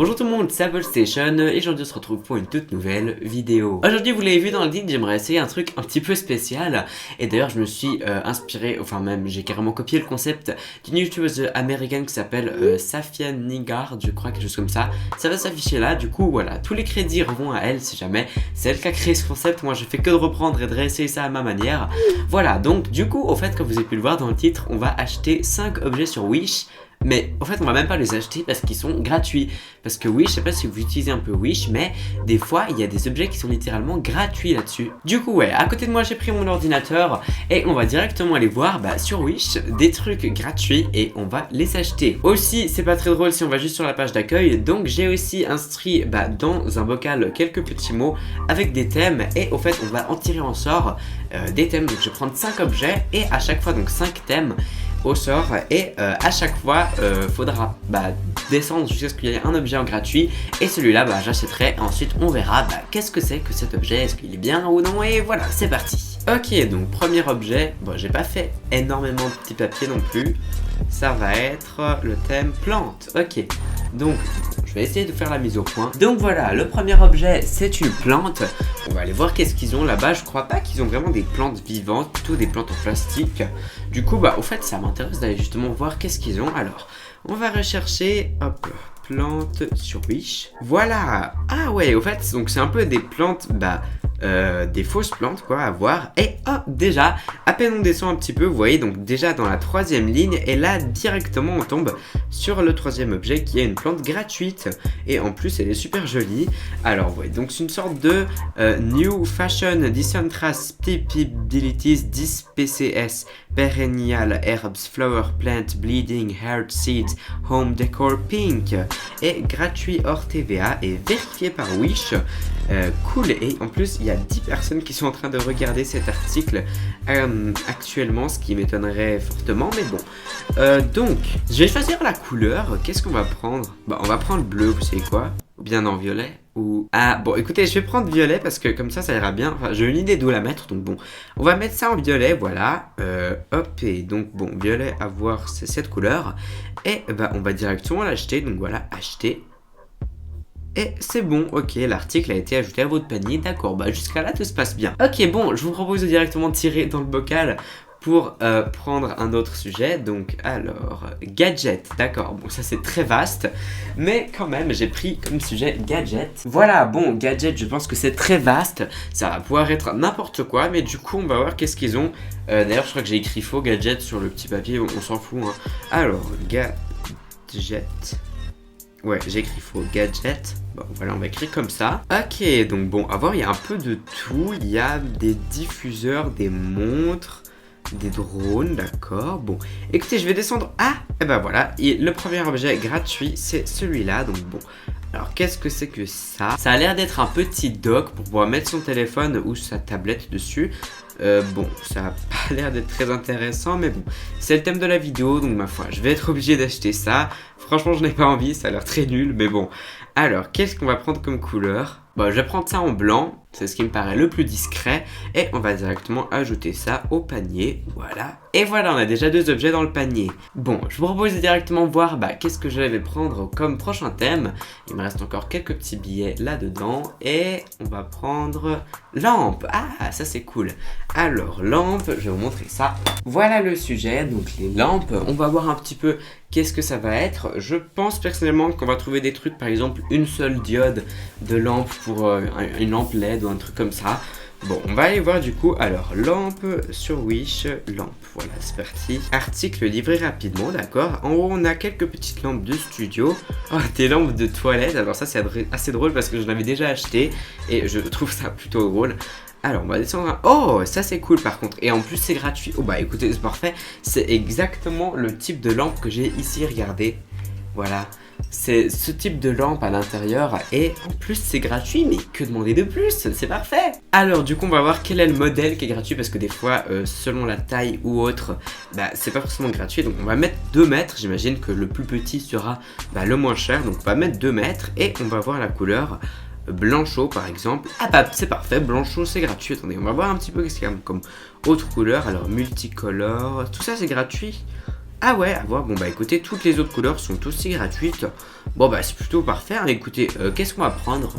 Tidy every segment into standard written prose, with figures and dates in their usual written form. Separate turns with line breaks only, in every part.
Bonjour tout le monde, c'est Apple Station et aujourd'hui on se retrouve pour une toute nouvelle vidéo. Aujourd'hui vous l'avez vu dans le titre, j'aimerais essayer un truc un petit peu spécial. Et d'ailleurs je me suis inspiré, enfin même j'ai carrément copié le concept d'une youtubeuse américaine qui s'appelle Safia Nigard, je crois, quelque chose comme ça. Ça va s'afficher là, du coup voilà, tous les crédits revont à elle si jamais c'est elle qui a créé ce concept. Moi je fais que de reprendre et de réessayer ça à ma manière. Voilà, donc du coup au fait comme vous avez pu le voir dans le titre, on va acheter 5 objets sur Wish. Mais en fait on va même pas les acheter parce qu'ils sont gratuits. Parce que Wish, je sais pas si vous utilisez un peu Wish, mais des fois il y a des objets qui sont littéralement gratuits là-dessus. Du coup ouais, à côté de moi j'ai pris mon ordinateur et on va directement aller voir sur Wish des trucs gratuits et on va les acheter. Aussi c'est pas très drôle si on va juste sur la page d'accueil, donc j'ai aussi inscrit dans un bocal quelques petits mots avec des thèmes et au fait on va en tirer en sort des thèmes. Donc je vais prendre 5 objets et à chaque fois donc 5 thèmes au sort et à chaque fois faudra descendre jusqu'à ce qu'il y ait un objet en gratuit et celui-là j'achèterai et ensuite on verra qu'est-ce que c'est que cet objet, est-ce qu'il est bien ou non, et voilà c'est parti. Ok, donc premier objet, bon j'ai pas fait énormément de petits papiers non plus, ça va être le thème plante. Ok, donc je vais essayer de faire la mise au point. Donc voilà, le premier objet c'est une plante. On va aller voir qu'est-ce qu'ils ont là-bas. Je crois pas qu'ils ont vraiment des plantes vivantes, plutôt des plantes en plastique. Du coup au fait ça m'intéresse d'aller justement voir qu'est-ce qu'ils ont. Alors on va rechercher, hop, plantes sur Wish. Voilà. Ah ouais, au fait donc c'est un peu des plantes, des fausses plantes quoi à voir. Et hop, déjà à peine on descend un petit peu, vous voyez donc déjà dans la troisième ligne, et là directement on tombe sur le troisième objet qui est une plante gratuite et en plus elle est super jolie. Alors vous voyez donc c'est une sorte de New Fashion Dicentrace Pipabilities 10 PCS Perennial Herbs Flower Plant Bleeding Heart Seeds Home Decor Pink, et gratuit hors TVA et vérifié par Wish. Cool, et en plus il y a 10 personnes qui sont en train de regarder cet article actuellement, ce qui m'étonnerait fortement, mais bon. Donc je vais choisir la couleur. Qu'est-ce qu'on va prendre? On va prendre bleu, vous savez quoi, ou bien en violet, ou... Ah bon écoutez, je vais prendre violet parce que comme ça ira bien. Enfin j'ai une idée d'où la mettre, donc bon on va mettre ça en violet, voilà. Hop, et donc bon violet à voir c'est cette couleur, et on va directement l'acheter. Donc voilà, acheter. Et c'est bon, ok, l'article a été ajouté à votre panier, d'accord, jusqu'à là tout se passe bien. Ok, bon, je vous propose de directement tirer dans le bocal pour prendre un autre sujet. Donc alors, gadget, d'accord, bon ça c'est très vaste, mais quand même j'ai pris comme sujet gadget. Voilà, bon, gadget, je pense que c'est très vaste, ça va pouvoir être n'importe quoi, mais du coup on va voir qu'est-ce qu'ils ont. D'ailleurs je crois que j'ai écrit faux gadget sur le petit papier, on s'en fout hein. Alors, gadget... Ouais, j'ai écrit faux, gadget. Bon, voilà, on va écrire comme ça. Ok, donc bon, à voir, il y a un peu de tout. Il y a des diffuseurs, des montres, des drones, d'accord. Bon, écoutez, je vais descendre. Ah, et voilà. Et le premier objet gratuit, c'est celui-là. Donc bon, alors qu'est-ce que c'est que ça? Ça a l'air d'être un petit dock pour pouvoir mettre son téléphone ou sa tablette dessus. Bon, ça a pas l'air d'être très intéressant, mais bon, c'est le thème de la vidéo, donc ma foi, je vais être obligé d'acheter ça. Franchement, je n'ai pas envie, ça a l'air très nul, mais bon. Alors, qu'est-ce qu'on va prendre comme couleur? Bon, je vais prendre ça en blanc, c'est ce qui me paraît le plus discret, et on va directement ajouter ça au panier, voilà. Et voilà, on a déjà 2 objets dans le panier. Bon, je vous propose de directement voir qu'est-ce que je vais prendre comme prochain thème. Il me reste encore quelques petits billets là-dedans, et on va prendre lampe. Ah, ça c'est cool. Alors, lampe, je vais vous montrer ça. Voilà le sujet, donc les lampes, on va voir un petit peu qu'est-ce que ça va être. Je pense personnellement qu'on va trouver des trucs, par exemple une seule diode de lampe pour une lampe LED ou un truc comme ça. Bon, on va aller voir du coup. Alors, lampe sur Wish, lampe, voilà, c'est parti. Article livré rapidement, d'accord. En haut, on a quelques petites lampes de studio. Oh, des lampes de toilette. Alors ça, c'est assez drôle parce que je l'avais déjà acheté et je trouve ça plutôt drôle. Alors, on va descendre. Oh, ça c'est cool par contre. Et en plus, c'est gratuit. Oh, écoutez, c'est parfait. C'est exactement le type de lampe que j'ai ici, regardez. Voilà. C'est ce type de lampe à l'intérieur et en plus c'est gratuit, mais que demander de plus? C'est parfait. Alors du coup on va voir quel est le modèle qui est gratuit parce que des fois selon la taille ou autre c'est pas forcément gratuit. Donc on va mettre 2 mètres, j'imagine que le plus petit sera le moins cher. Donc on va mettre 2 mètres et on va voir la couleur Blanchot par exemple. Ah c'est parfait, Blanchot c'est gratuit. Attendez, on va voir un petit peu qu'est-ce qu'il y a comme autre couleur. Alors multicolore, tout ça c'est gratuit. Ah ouais, à voir. Bon bah écoutez, toutes les autres couleurs sont aussi gratuites. Bon bah c'est plutôt parfait. Écoutez, qu'est-ce qu'on va prendre?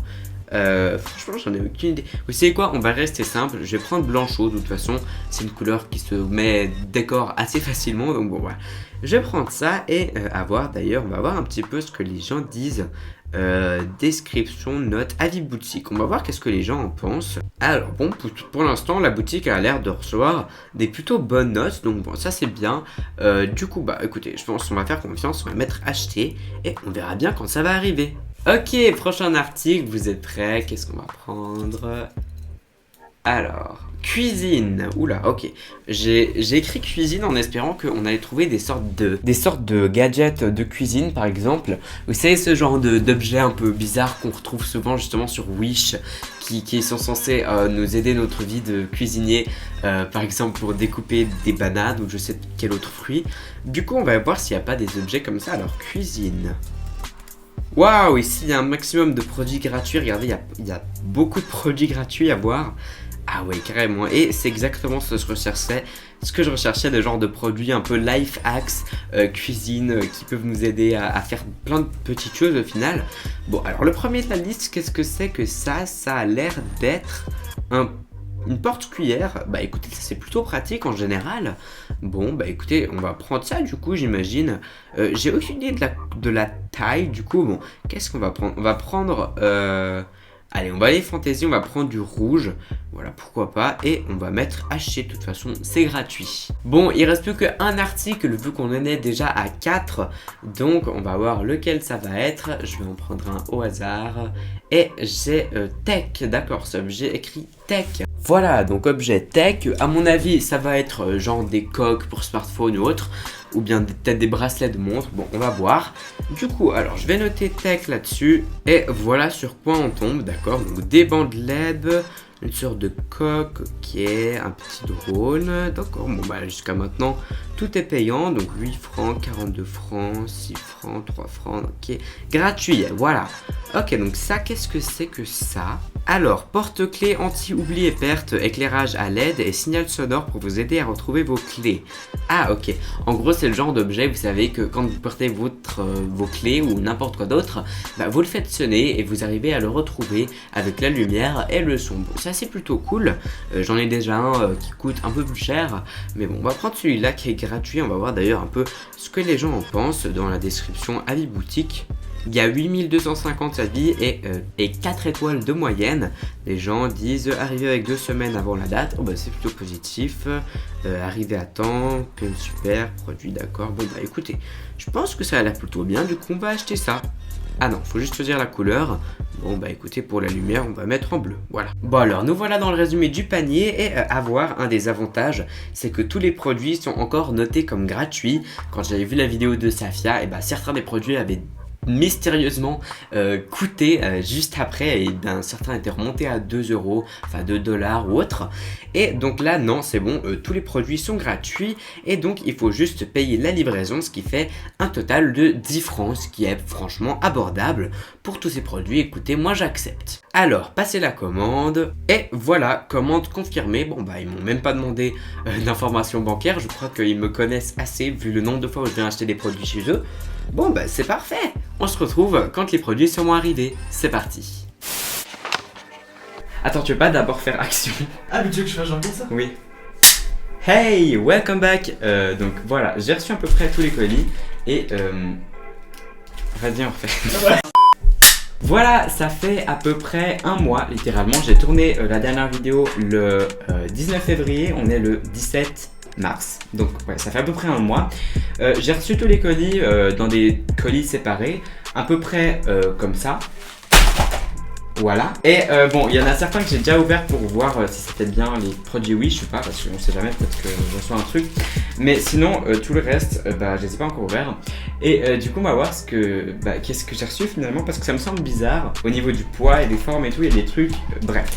Franchement j'en ai aucune idée. Vous savez quoi, on va rester simple. Je vais prendre blanchot. De toute façon c'est une couleur qui se met décor assez facilement. Donc bon voilà, je vais prendre ça et à voir. D'ailleurs on va voir un petit peu ce que les gens disent. Description, note, avis boutique. On va voir qu'est-ce que les gens en pensent. Alors bon, pour l'instant la boutique a l'air de recevoir des plutôt bonnes notes. Donc bon, ça c'est bien. Du coup bah écoutez, je pense qu'on va faire confiance. On va mettre acheter et on verra bien quand ça va arriver. Ok, prochain article, vous êtes prêts? Qu'est-ce qu'on va prendre? Alors, cuisine. Oula, ok. J'ai écrit cuisine en espérant qu'on allait trouver des sortes de gadgets de cuisine, par exemple. Vous savez, ce genre d'objets un peu bizarres qu'on retrouve souvent justement sur Wish, qui sont censés nous aider notre vie de cuisinier, par exemple pour découper des bananes ou je sais quel autre fruit. Du coup, on va voir s'il n'y a pas des objets comme ça. Alors, cuisine. Waouh, ici il y a un maximum de produits gratuits. Regardez, il y a beaucoup de produits gratuits à voir. Ah ouais, carrément. Et c'est exactement ce que je recherchais, de genre de produits un peu life hacks, cuisine, qui peuvent nous aider à faire plein de petites choses au final. Bon, alors le premier de la liste, qu'est-ce que c'est que ça? Ça a l'air d'être une porte-cuillère. Bah écoutez, ça c'est plutôt pratique en général. Bon bah écoutez, on va prendre ça du coup, j'imagine. J'ai aucune idée de la taille du coup. Bon, qu'est-ce qu'on va prendre? On va prendre... Allez, on va aller fantaisie, on va prendre du rouge. Voilà, pourquoi pas. Et on va mettre acheter, de toute façon, c'est gratuit. Bon, il reste plus qu'un article, vu qu'on en est déjà à 4. Donc, on va voir lequel ça va être. Je vais en prendre un au hasard. Et j'ai tech, d'accord, c'est objet écrit tech. Voilà, donc objet tech. À mon avis, ça va être genre des coques pour smartphone ou autre. Ou bien peut-être des bracelets de montre. Bon, on va voir. Du coup, alors je vais noter tech là-dessus. Et voilà sur quoi on tombe, d'accord. Donc des bandes LED, une sorte de coque, ok, un petit drone, d'accord. Bon bah jusqu'à maintenant, tout est payant. Donc 8 francs, 42 francs, 6 francs, 3 francs, ok. Gratuit, voilà. Ok, donc ça, qu'est-ce que c'est que ça? Alors, porte-clés anti-oubli et perte, éclairage à LED et signal sonore pour vous aider à retrouver vos clés. Ah, ok. En gros, c'est le genre d'objet, vous savez, que quand vous portez vos clés ou n'importe quoi d'autre, bah, vous le faites sonner et vous arrivez à le retrouver avec la lumière et le son. Bon, ça, c'est plutôt cool. J'en ai déjà un qui coûte un peu plus cher. Mais bon, on va prendre celui-là qui est gratuit. On va voir d'ailleurs un peu ce que les gens en pensent dans la description avis boutique. Il y a 8250 avis et 4 étoiles de moyenne. Les gens disent arriver avec 2 semaines avant la date. Oh bah c'est plutôt positif. Arriver à temps, plein super, produit d'accord. Bon bah écoutez, je pense que ça a l'air plutôt bien. Du coup on va acheter ça. Ah non, faut juste choisir la couleur. Bon bah écoutez, pour la lumière, on va mettre en bleu, voilà. Bon alors, nous voilà dans le résumé du panier et à voir, un des avantages, c'est que tous les produits sont encore notés comme gratuits. Quand j'avais vu la vidéo de Safia, et bah certains des produits avaient mystérieusement coûté juste après et certains étaient remontés à 2 euros, enfin 2 dollars ou autre. Et donc là non, c'est bon, tous les produits sont gratuits et donc il faut juste payer la livraison, ce qui fait un total de 10 francs, ce qui est franchement abordable pour tous ces produits. Écoutez, moi j'accepte. Alors, passez la commande et voilà, commande confirmée. Bon bah ils m'ont même pas demandé d'informations bancaires, je crois qu'ils me connaissent assez vu le nombre de fois où je viens acheter des produits chez eux. Bon bah c'est parfait. On se retrouve quand les produits seront arrivés. C'est parti. Attends, tu veux pas d'abord faire action?
Ah mais tu veux que je fasse genre comme ça?
Oui. Hey, welcome back. Donc voilà, j'ai reçu à peu près tous les colis et vas-y on refait. Voilà, ça fait à peu près un mois, littéralement. J'ai tourné la dernière vidéo le 19 février, on est le 17 mars. Donc ouais, ça fait à peu près un mois. J'ai reçu tous les colis dans des colis séparés, à peu près comme ça. Voilà. Et bon, il y en a certains que j'ai déjà ouverts pour voir si c'était bien les produits Wish ou pas, parce qu'on sait jamais, peut-être que je reçois un truc. Mais sinon, tout le reste, bah, je les ai pas encore ouverts. Et du coup, on va voir qu'est-ce que j'ai reçu finalement, parce que ça me semble bizarre au niveau du poids et des formes et tout. Il y a des trucs. Bref,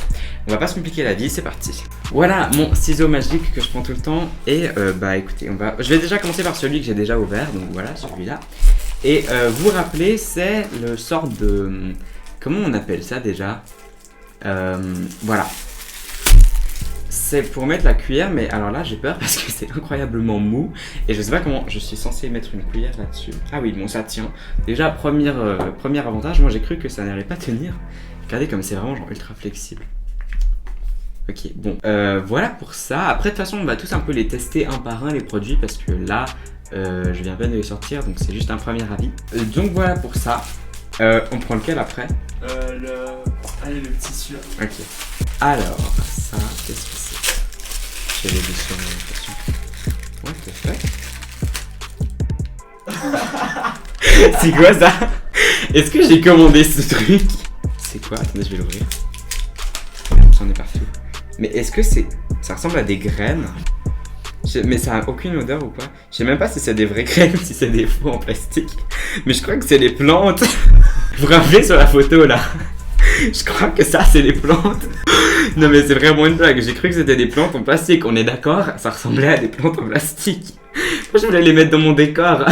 on va pas se compliquer la vie, c'est parti. Voilà mon ciseau magique que je prends tout le temps. Et bah écoutez, je vais déjà commencer par celui que j'ai déjà ouvert. Donc voilà, celui-là. Et vous vous rappelez, c'est le sort de. Comment on appelle ça déjà? Voilà.
c'est pour mettre la cuillère, mais alors là j'ai peur parce que c'est incroyablement mou et je sais pas comment je suis censé mettre une cuillère là-dessus. Ah oui, bon ça tient. Déjà, premier avantage, moi j'ai cru que ça n'allait pas tenir. Regardez comme c'est vraiment genre ultra flexible. Ok, bon, voilà pour ça. Après, de toute façon, on va tous un peu les tester un par un, les produits, parce que là, je viens à peine de les sortir, donc c'est juste un premier avis. Donc voilà pour ça. On prend lequel après?
Allez, le petit sûr.
Ok. Alors, ça, qu'est-ce que c'est? J'ai l'édition de l'impression. Ouais, c'est quoi ça? Est-ce que j'ai commandé ce truc? C'est quoi? Attendez, je vais l'ouvrir. J'en ai partout. Mais est-ce que ça ressemble à des graines? Mais ça a aucune odeur ou pas? Je sais même pas si c'est des vraies graines ou si c'est des faux en plastique. Mais je crois que c'est des plantes. Vous vous rappelez sur la photo là? Je crois que ça c'est des plantes. Non mais c'est vraiment une blague. J'ai cru que c'était des plantes en plastique. On est d'accord? Ça ressemblait à des plantes en plastique. Moi je voulais les mettre dans mon décor.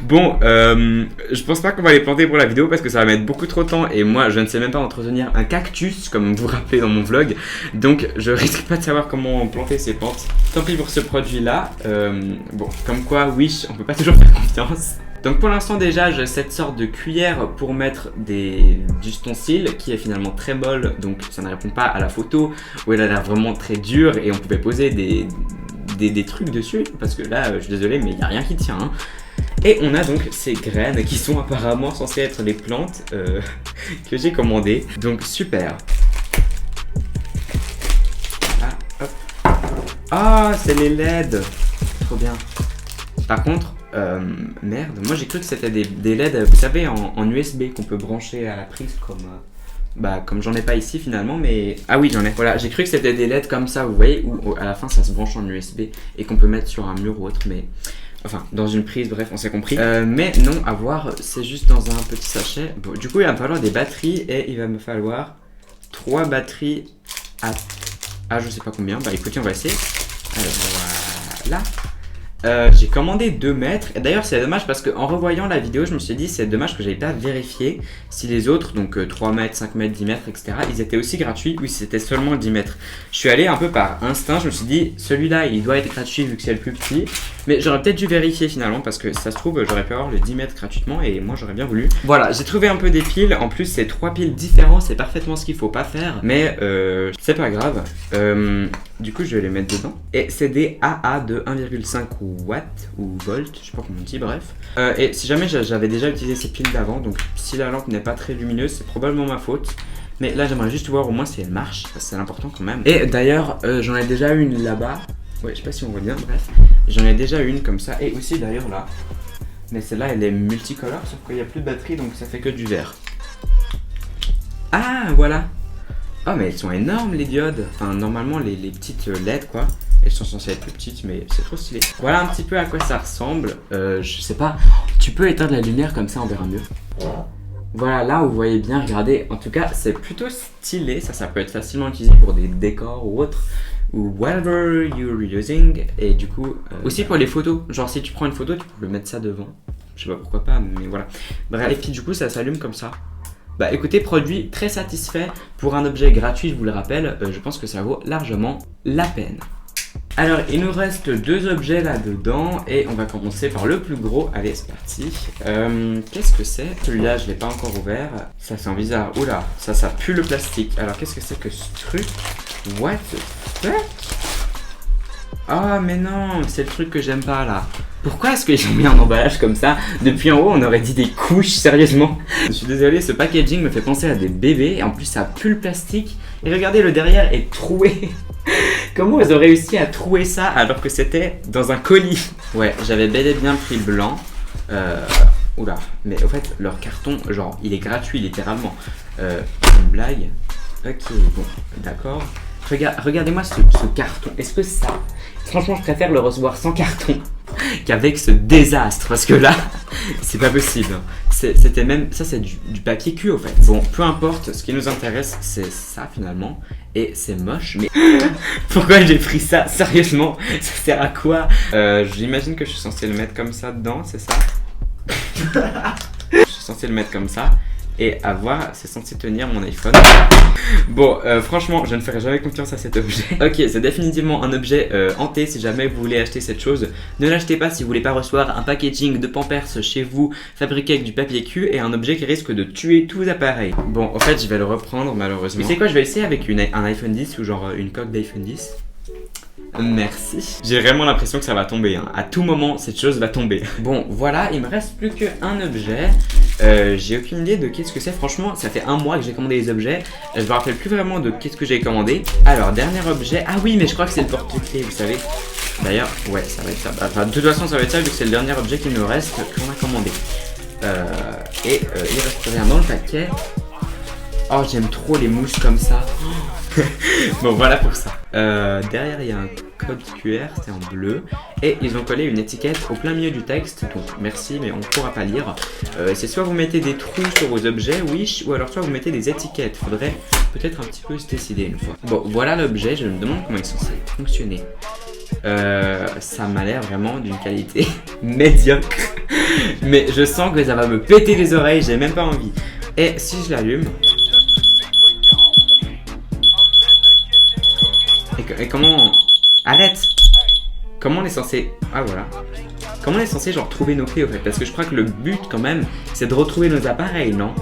Bon, je pense pas qu'on va les planter pour la vidéo parce que ça va mettre beaucoup trop de temps et moi je ne sais même pas entretenir un cactus comme vous vous rappelez dans mon vlog. Donc je risque pas de savoir comment planter ces plantes. Tant pis pour ce produit là. Bon, comme quoi Wish, on peut pas toujours faire confiance. Donc pour l'instant déjà j'ai cette sorte de cuillère pour mettre des ustensiles qui est finalement très molle, donc ça ne répond pas à la photo où elle a l'air vraiment très dure et on pouvait poser des trucs dessus parce que là je suis désolé mais il n'y a rien qui tient hein. Et on a donc ces graines qui sont apparemment censées être les plantes que j'ai commandées, donc super. Ah, hop. Ah, c'est les LED, trop bien. Par contre, merde, moi j'ai cru que c'était des LED, vous savez, en USB qu'on peut brancher à la prise comme j'en ai pas ici finalement, mais... Ah oui, j'en ai. Voilà, j'ai cru que c'était des LED comme ça, vous voyez, où à la fin ça se branche en USB et qu'on peut mettre sur un mur ou autre, mais... Enfin, dans une prise, bref, on s'est compris. Mais non, à voir, c'est juste dans un petit sachet. Bon, du coup, il va me falloir des batteries et il va me falloir 3 batteries à je sais pas combien. Bah écoutez, on va essayer. Alors voilà. J'ai commandé 2 mètres. Et d'ailleurs, c'est dommage parce qu'en revoyant la vidéo, je me suis dit c'est dommage que j'avais pas vérifié si les autres, donc 3 mètres, 5 mètres, 10 mètres, etc., ils étaient aussi gratuits ou si c'était seulement 10 mètres. Je suis allé un peu par instinct, je me suis dit celui-là il doit être gratuit vu que c'est le plus petit. Mais j'aurais peut-être dû vérifier finalement parce que ça se trouve, j'aurais pu avoir le 10 mètres gratuitement et moi j'aurais bien voulu. Voilà, j'ai trouvé un peu des piles. En plus, c'est 3 piles différentes, c'est parfaitement ce qu'il faut pas faire. Mais c'est pas grave. Du coup, je vais les mettre dedans. Et c'est des AA de 1,5 watts ou volt, je sais pas comment on dit, bref. Et si jamais j'avais déjà utilisé ces piles d'avant, donc si la lampe n'est pas très lumineuse, c'est probablement ma faute. Mais là, j'aimerais juste voir au moins si elle marche, parce que c'est important quand même. Et d'ailleurs, j'en ai déjà une là-bas. Ouais, je sais pas si on voit bien, bref. J'en ai déjà une comme ça, et aussi d'ailleurs là. Mais celle-là, elle est multicolore, sauf qu'il n'y a plus de batterie, donc ça fait que du vert. Ah, voilà. Oh, mais elles sont énormes les diodes. Enfin, normalement, les petites LED, quoi. Elles sont censées être plus petites, mais c'est trop stylé. Voilà un petit peu à quoi ça ressemble. Je sais pas, tu peux éteindre la lumière comme ça, on verra mieux. Voilà, là, vous voyez bien, regardez. En tout cas, c'est plutôt stylé. Ça peut être facilement utilisé pour des décors ou autre. Ou whatever you're using. Et du coup, aussi pour les photos. Genre, si tu prends une photo, tu peux mettre ça devant. Je sais pas pourquoi pas, mais voilà. Bref, et puis du coup, ça s'allume comme ça. Bah écoutez, produit très satisfait pour un objet gratuit, je vous le rappelle, je pense que ça vaut largement la peine. Alors il nous reste 2 objets là-dedans et on va commencer par le plus gros. Allez, c'est parti. Qu'est-ce que c'est? Celui-là, je l'ai pas encore ouvert. Ça sent bizarre. Oula, ça pue le plastique. Alors qu'est-ce que c'est que ce truc? What the fuck? Ah mais non, c'est le truc que j'aime pas là. Pourquoi est-ce qu'ils ont mis un emballage comme ça? Depuis en haut, on aurait dit des couches, sérieusement. Je suis désolé, ce packaging me fait penser à des bébés. Et en plus, ça pue le plastique. Et regardez, le derrière est troué. Comment ils ont réussi à trouer ça alors que c'était dans un colis? Ouais, j'avais bel et bien pris blanc. Oula, mais au fait, leur carton, genre, il est gratuit littéralement. Une blague. Ok, bon, d'accord. Regardez-moi ce carton. Est-ce que ça... Franchement, je préfère le recevoir sans carton qu'avec ce désastre. Parce que là, c'est pas possible. C'était même... Ça, c'est du papier cul, au fait. Bon, peu importe. Ce qui nous intéresse, c'est ça, finalement. Et c'est moche, mais... Pourquoi j'ai pris ça? Sérieusement, ça sert à quoi? J'imagine que je suis censé le mettre comme ça dedans, c'est ça? Je suis censé le mettre comme ça. Et à voir, c'est censé tenir mon iPhone. Bon, franchement, je ne ferai jamais confiance à cet objet. Ok, c'est définitivement un objet hanté. Si jamais vous voulez acheter cette chose, ne l'achetez pas si vous voulez pas recevoir un packaging de Pampers chez vous, fabriqué avec du papier cul et un objet qui risque de tuer tous vos appareils. Bon, en fait, je vais le reprendre malheureusement. Tu sais quoi, je vais essayer avec un iPhone 10 ou genre une coque d'iPhone 10. Merci. J'ai vraiment l'impression que ça va tomber. Hein. À tout moment, cette chose va tomber. Bon, voilà, il me reste plus qu'un objet. J'ai aucune idée de qu'est-ce que c'est. Franchement, ça fait un mois que j'ai commandé les objets. Je me rappelle plus vraiment de qu'est-ce que j'ai commandé. Alors, dernier objet. Ah oui, mais je crois que c'est le porte-clés, vous savez. D'ailleurs, ouais, ça va être ça. Enfin, de toute façon, ça va être ça vu que c'est le dernier objet qui me reste qu'on a commandé. Il reste rien dans le paquet. Oh, j'aime trop les mouches comme ça. Bon, voilà pour ça. Derrière, il y a un code QR, c'est en bleu. Et ils ont collé une étiquette au plein milieu du texte. Donc, merci, mais on ne pourra pas lire. C'est soit vous mettez des trous sur vos objets, Wish, ou alors soit vous mettez des étiquettes. Faudrait peut-être un petit peu se décider une fois. Bon, voilà l'objet. Je me demande comment il est censé fonctionner. Ça m'a l'air vraiment d'une qualité médiocre. Mais je sens que ça va me péter les oreilles. J'ai même pas envie. Et si je l'allume... Et comment... Arrête! Comment on est censé... Ah voilà. Comment on est censé genre trouver nos clés au fait? Parce que je crois que le but quand même, c'est de retrouver nos appareils, non?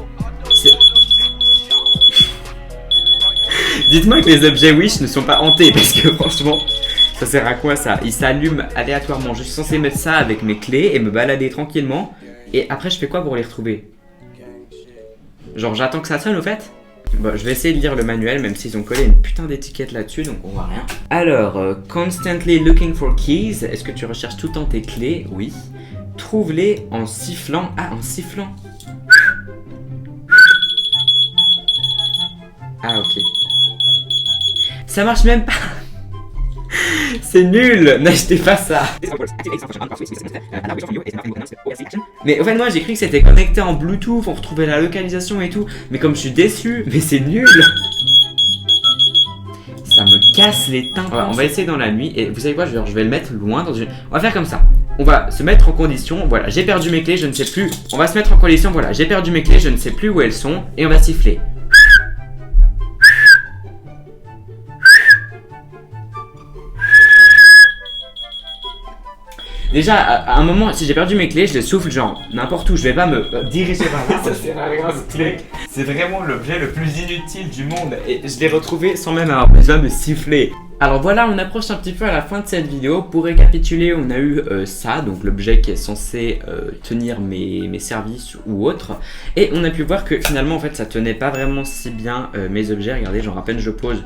Dites-moi que les objets Wish ne sont pas hantés parce que franchement, ça sert à quoi ça? Ils s'allument aléatoirement. Je suis censé mettre ça avec mes clés et me balader tranquillement. Et après je fais quoi pour les retrouver? Genre j'attends que ça sonne au fait? Bon, je vais essayer de lire le manuel, même s'ils ont collé une putain d'étiquette là-dessus, donc on voit rien. Alors, constantly looking for keys. Est-ce que tu recherches tout le temps tes clés? Oui. Trouve-les en sifflant. Ah, en sifflant. Ah, ok. Ça marche même pas. C'est nul, n'achetez pas ça. Mais en fait moi j'ai cru que c'était connecté en Bluetooth, on retrouvait la localisation et tout. Mais comme je suis déçu, mais c'est nul. Ça me casse les tympans. Ouais, on va essayer dans la nuit et vous savez quoi, je vais le mettre loin dans une... On va faire comme ça. On va se mettre en condition, voilà, j'ai perdu mes clés, je ne sais plus. On va se mettre en condition, voilà, j'ai perdu mes clés, je ne sais plus où elles sont. Et on va siffler. Déjà, à un moment, si j'ai perdu mes clés, je les souffle genre n'importe où. Je vais pas me diriger vers là. Ça sert à rien ce truc. C'est vraiment l'objet le plus inutile du monde. Et je l'ai retrouvé sans même avoir besoin de siffler. Alors voilà, on approche un petit peu à la fin de cette vidéo. Pour récapituler, on a eu ça, donc l'objet qui est censé tenir mes services ou autres. Et on a pu voir que finalement, en fait, ça tenait pas vraiment si bien mes objets. Regardez, genre à peine je pose.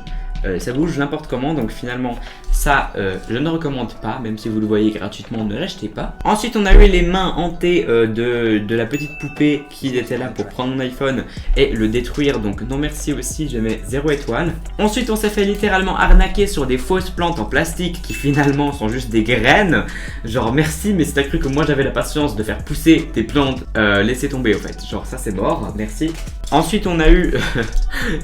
Ça bouge n'importe comment, donc finalement ça je ne recommande pas, même si vous le voyez gratuitement, ne l'achetez pas. Ensuite on a eu les mains hantées de la petite poupée qui était là pour prendre mon iPhone et le détruire, donc non merci aussi, je mets 0 étoile. Ensuite on s'est fait littéralement arnaquer sur des fausses plantes en plastique qui finalement sont juste des graines. Genre merci, mais si t'as cru que moi j'avais la patience de faire pousser des plantes, laissez tomber au fait, genre ça c'est mort, merci. Ensuite on a eu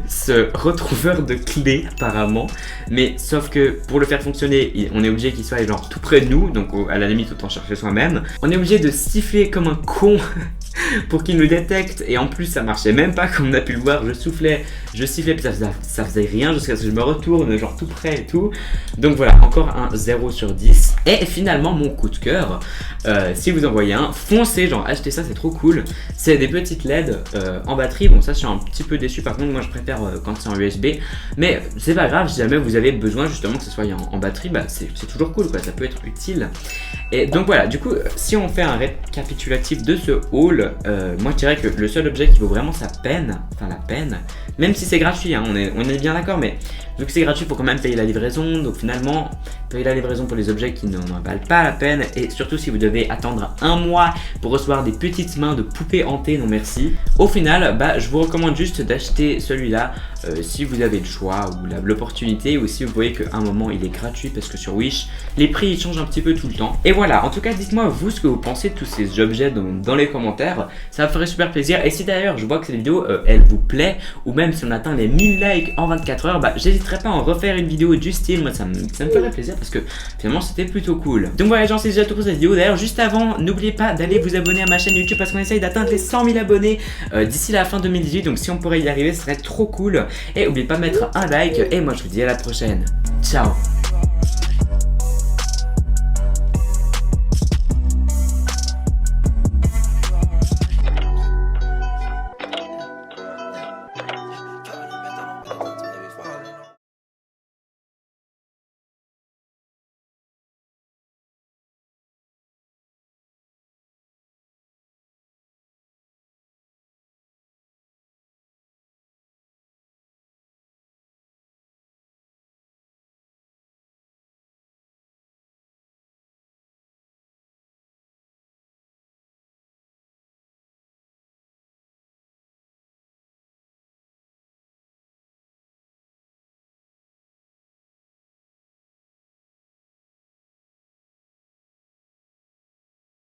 ce retrouveur de clés apparemment, mais sauf que pour le faire fonctionner on est obligé qu'il soit genre tout près de nous, donc à la limite autant chercher soi-même. On est obligé de siffler comme un con pour qu'il nous détecte, et en plus ça marchait même pas comme on a pu le voir. Je soufflais, je sifflais, puis ça faisait rien jusqu'à ce que je me retourne genre tout près et tout. Donc voilà, encore un 0 sur 10. Et finalement mon coup de cœur, si vous en voyez un, foncez, genre achetez ça, c'est trop cool. C'est des petites LED en batterie. Bon ça je suis un petit peu déçu, par contre moi je préfère quand c'est en USB, mais c'est pas grave, si jamais vous avez besoin justement que ce soit en batterie, bah c'est toujours cool quoi, ça peut être utile. Et donc voilà, du coup si on fait un récapitulatif de ce haul, moi je dirais que le seul objet qui vaut vraiment sa peine, enfin la peine, même si c'est gratuit hein, on est bien d'accord, mais vu que c'est gratuit, il faut quand même payer la livraison. Donc finalement, payer la livraison pour les objets qui n'en valent pas la peine. Et surtout si vous devez attendre un mois pour recevoir des petites mains de poupées hantées, non merci. Au final, bah, je vous recommande juste d'acheter celui-là si vous avez le choix ou l'opportunité, ou si vous voyez qu'à un moment il est gratuit, parce que sur Wish, les prix ils changent un petit peu tout le temps. Et voilà, en tout cas dites-moi vous ce que vous pensez de tous ces objets dans les commentaires. Ça me ferait super plaisir. Et si d'ailleurs je vois que cette vidéo elle vous plaît, ou même si on atteint les 1000 likes en 24 heures, bah j'hésiterai n'hésiterai pas à en refaire une vidéo du style. Moi ça me ferait plaisir parce que finalement c'était plutôt cool. Donc voilà, j'en sais déjà tout pour cette vidéo. D'ailleurs juste avant, n'oubliez pas d'aller vous abonner à ma chaîne YouTube parce qu'on essaye d'atteindre les 100 000 abonnés d'ici la fin 2018. Donc si on pourrait y arriver, ce serait trop cool. Et n'oubliez pas de mettre un like et moi je vous dis à la prochaine. Ciao.